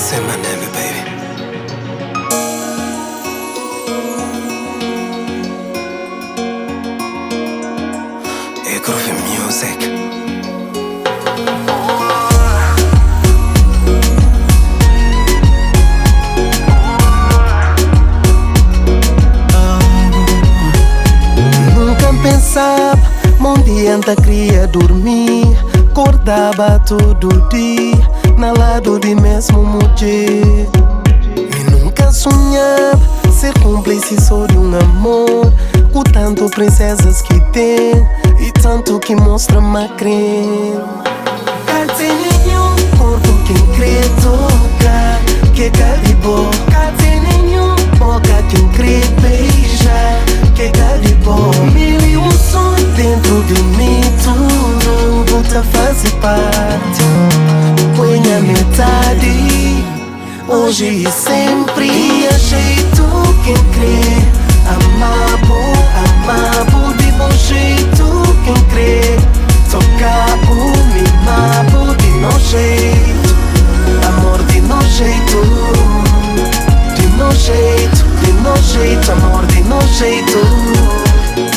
Say my name, baby. É Groove Music. Nunca pensava, um dia anta queria dormir. Acordava todo dia, na lado de mesmo mulher. E nunca sonhava ser cúmplice só de um amor. Com tanto princesas que tem e tanto que mostra macrem. Cadê nenhum corpo que crê tocar, que caribou. Cadê nenhum boca que crê beijar, que caribou. Mil e um sonhos dentro de mim, tudo tá faz parte. Põe a metade, hoje e sempre. E a jeito que crê, amabo, amabo de bom jeito. Quem crê, tocabo, mimabo de no jeito. Amor de no jeito, de no jeito, de no jeito. Amor de no jeito.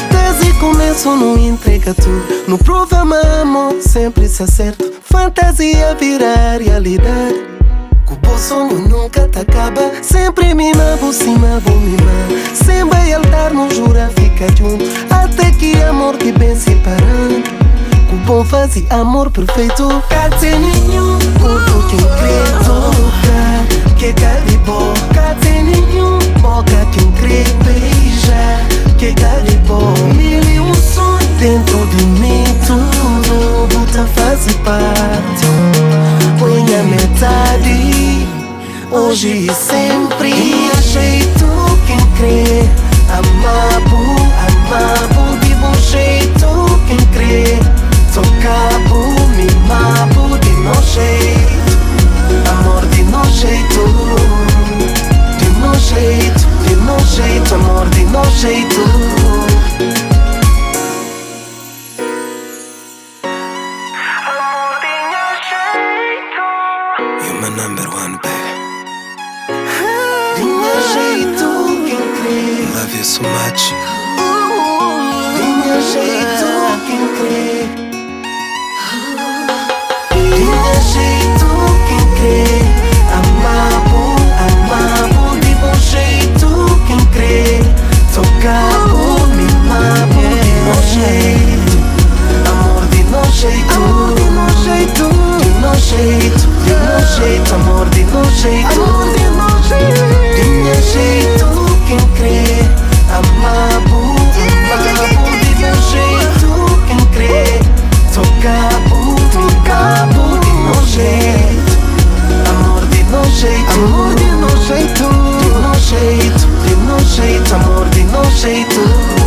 Desde começo não entrega tudo, no prova amor sempre se acerta. Fantasia virar realidade, o sonho nunca te acaba. Sempre mimabo, simabo, mimar. Sem bailar, não jura, fica junto. Até que amor te bem separando. O bom faz amor perfeito. Cadê nenhum corpo que crê tocar, que caribou. Cadê nenhum boca que crê beijar, que caribou. Mil e um sonhos dentro de mim, tudo tá faz parte. Põe a metade, hoje e sempre. E a jeito quem crê, amabo, amabo de bom jeito. Quem crê, tocabo, mimabo de no jeito. Amor de no jeito, de no jeito, de no jeito. Amor de no jeito. You're my number one, baby. Tinha jeito quem crê. Love you so much. Tinha jeito quem crê. Tinha jeito quem crê. Amabo, amabo de bom jeito. Quem crê, tocabo, mimabo de no jeito. Amor de no jeito, amor de no jeito, de no jeito, de no jeito. Amor de no jeito, amor de no jeito. Tinha jeito quem crê, amabo, amabo de bom jeito. Quem crê, tocabo, tocabo de no jeito. Amor de no jeito, amor de no jeito, de no jeito, de no jeito. Amor de no jeito.